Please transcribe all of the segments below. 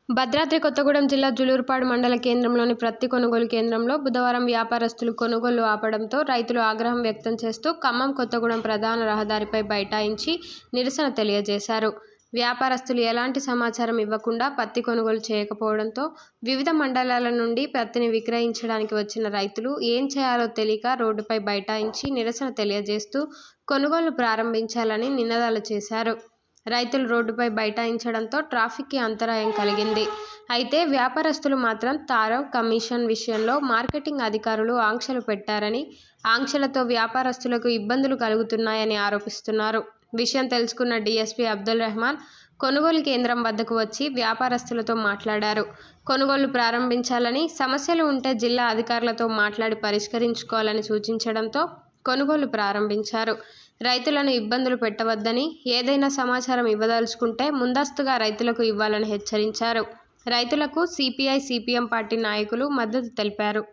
భద్రాద్రి కొత్తగూడెం జిల్లా జులూరుపాడు మండల కేంద్రంలోని ప్రత్తి కొనుగోలు కేంద్రంలో బుధవారం వ్యాపారస్తులు కొనుగోలు ఆపడంతో రైతులు ఆగ్రహం వ్యక్తం చేస్తూ ఖమ్మం కొత్తగూడెం ప్రధాన రహదారిపై బైఠాయించి నిరసన తెలియజేశారు. వ్యాపారస్తులు ఎలాంటి సమాచారం ఇవ్వకుండా పత్తి కొనుగోలు చేయకపోవడంతో వివిధ మండలాల నుండి పత్తిని విక్రయించడానికి వచ్చిన రైతులు ఏం చేయాలో తెలియక రోడ్డుపై బైఠాయించి నిరసన తెలియజేస్తూ కొనుగోలు ప్రారంభించాలని నినాదాలు చేశారు. రైతులు రోడ్డుపై బైఠాయించడంతో ట్రాఫిక్కి అంతరాయం కలిగింది. అయితే వ్యాపారస్తులు మాత్రం తారఫ్ కమిషన్ విషయంలో మార్కెటింగ్ అధికారులు ఆంక్షలు పెట్టారని, ఆంక్షలతో వ్యాపారస్తులకు ఇబ్బందులు కలుగుతున్నాయని ఆరోపిస్తున్నారు. విషయం తెలుసుకున్న డీఎస్పీ అబ్దుల్ రెహమాన్ కొనుగోలు కేంద్రం వద్దకు వచ్చి వ్యాపారస్తులతో మాట్లాడారు. కొనుగోలు ప్రారంభించాలని, సమస్యలు ఉంటే జిల్లా అధికారులతో మాట్లాడి పరిష్కరించుకోవాలని సూచించడంతో కొనుగోలు ప్రారంభించారు. రైతులను ఇబ్బందులు పెట్టవద్దని, ఏదైనా సమాచారం ఇవ్వదలుచుకుంటే ముందస్తుగా రైతులకు ఇవ్వాలని హెచ్చరించారు. రైతులకు సిపిఐ, సిపిఎం పార్టీ నాయకులు మద్దతు తెలిపారు.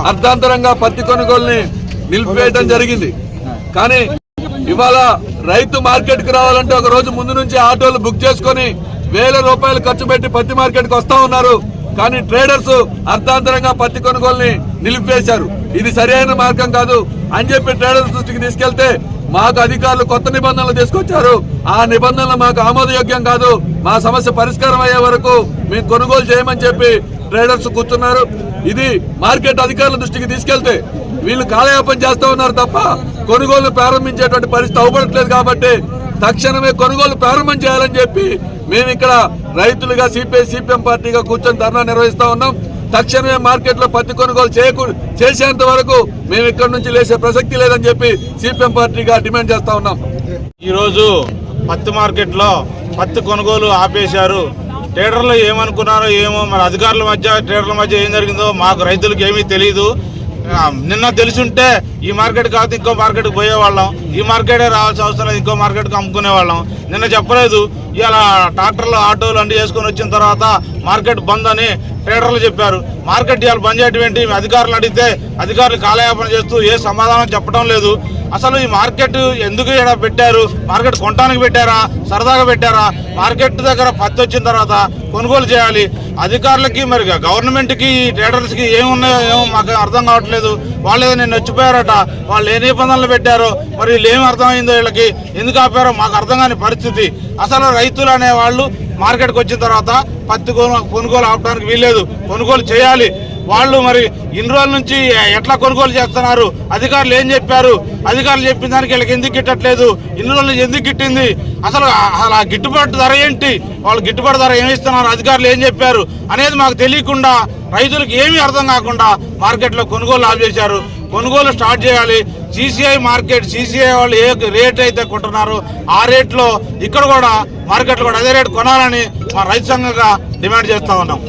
అర్ధాంతరంగా పత్తి కొనుగోలుని నిలిపివేయడం జరిగింది. కానీ ఇవాళ రైతు మార్కెట్ కి రావాలంటే ఒక రోజు ముందు నుంచి ఆటోలు బుక్ చేసుకుని వేల రూపాయలు ఖర్చు పెట్టి పత్తి మార్కెట్ కి వస్తా ఉన్నారు. కానీ ట్రేడర్స్ అర్ధాంతరంగా పత్తి కొనుగోలుని నిలిపివేశారు. ఇది సరైన మార్గం కాదు అని చెప్పి ట్రేడర్స్ దృష్టికి తీసుకెళ్తే మాకు అధికారులు కొత్త నిబంధనలు తీసుకొచ్చారు. ఆ నిబంధనలు మాకు ఆమోదయోగ్యం కాదు, మా సమస్య పరిష్కారం అయ్యే వరకు మేము కొనుగోలు చేయమని చెప్పి ట్రేడర్స్ కూర్చున్నారు. ఇది మార్కెట్ అధికారుల దృష్టికి తీసుకెళ్తే వీళ్ళు కాలయాపన చేస్తూ ఉన్నారు తప్ప కొనుగోలు ప్రారంభించేటువంటి పరిస్థితి అవపడట్లేదు. కాబట్టి తక్షణమే కొనుగోలు ప్రారంభం చేయాలని చెప్పి మేము ఇక్కడ రైతులుగా సిపిఐ, సిపిఎం పార్టీగా కూర్చొని ధర్నా నిర్వహిస్తా ఉన్నాం. తక్షణమే మార్కెట్ లో పత్తి కొనుగోలు చేసేంత వరకు మేము ఇక్కడ నుంచి లేచే ప్రసక్తి లేదని చెప్పి సిపిఎం పార్టీగా డిమాండ్ చేస్తా ఉన్నాం. ఈ రోజు పత్తి మార్కెట్ లో పత్తి కొనుగోలు ఆపేశారు. ట్రేడర్లు ఏమనుకున్నారో ఏమో, మరి అధికారుల మధ్య ట్రేడర్ల మధ్య ఏం జరిగిందో మాకు రైతులకు ఏమీ తెలియదు. నిన్న తెలిసింటే ఈ మార్కెట్ కాదు ఇంకో మార్కెట్కి పోయేవాళ్ళం, ఈ మార్కెటే రావాల్సిన అవసరం లేదు, ఇంకో మార్కెట్కి అమ్ముకునేవాళ్ళం. నిన్న చెప్పలేదు. ఇలా ట్రాక్టర్లు, ఆటోలు అన్ని చేసుకుని వచ్చిన తర్వాత మార్కెట్ బంద్ అని ట్రేడర్లు చెప్పారు. మార్కెట్ ఇవాళ బంద్ చేయడం ఏంటి? అధికారులు అడిగితే అధికారులు కాలయాపన చేస్తూ ఏ సమాధానం చెప్పడం లేదు. అసలు ఈ మార్కెట్ ఎందుకు ఇక్కడ పెట్టారు? మార్కెట్ కొనడానికి పెట్టారా, సరదాగా పెట్టారా? మార్కెట్ దగ్గర పత్తి వచ్చిన తర్వాత కొనుగోలు చేయాలి. అధికారులకి మరి గవర్నమెంట్కి ట్రేడర్స్కి ఏమున్నాయో ఏమో మాకు అర్థం కావట్లేదు. వాళ్ళు ఏదో నేను వచ్చిపోయారట, వాళ్ళు ఏ నిబంధనలు పెట్టారో మరి వీళ్ళు ఏమి అర్థమైందో, వీళ్ళకి ఎందుకు ఆపారో మాకు అర్థం కాని పరిస్థితి. అసలు రైతులు అనేవాళ్ళు మార్కెట్కి వచ్చిన తర్వాత పత్తి కొనుగోలు ఆపడానికి వీల్లేదు, కొనుగోలు చేయాలి. వాళ్ళు మరి ఇన్ని రోజుల నుంచి ఎట్లా కొనుగోలు చేస్తున్నారు? అధికారులు ఏం చెప్పారు? అధికారులు చెప్పిన దానికి వీళ్ళకి ఎందుకు గిట్టట్లేదు? ఇన్ని రోజులు ఎందుకు గిట్టింది? అసలు ఆ గిట్టుబాటు ధర ఏంటి? వాళ్ళు గిట్టుబాటు ధర ఏమి ఇస్తున్నారు? అధికారులు ఏం చెప్పారు అనేది మాకు తెలియకుండా, రైతులకు ఏమీ అర్థం కాకుండా మార్కెట్లో కొనుగోలు ఆపేశారు. కొనుగోలు స్టార్ట్ చేయాలి. సిసిఐ మార్కెట్ సిసిఐ వాళ్ళు ఏ రేట్ అయితే కొంటున్నారో ఆ రేట్లో ఇక్కడ కూడా మార్కెట్లో కూడా అదే రేటు కొనాలని మా రైతు సంఘంగా డిమాండ్ చేస్తా ఉన్నాం.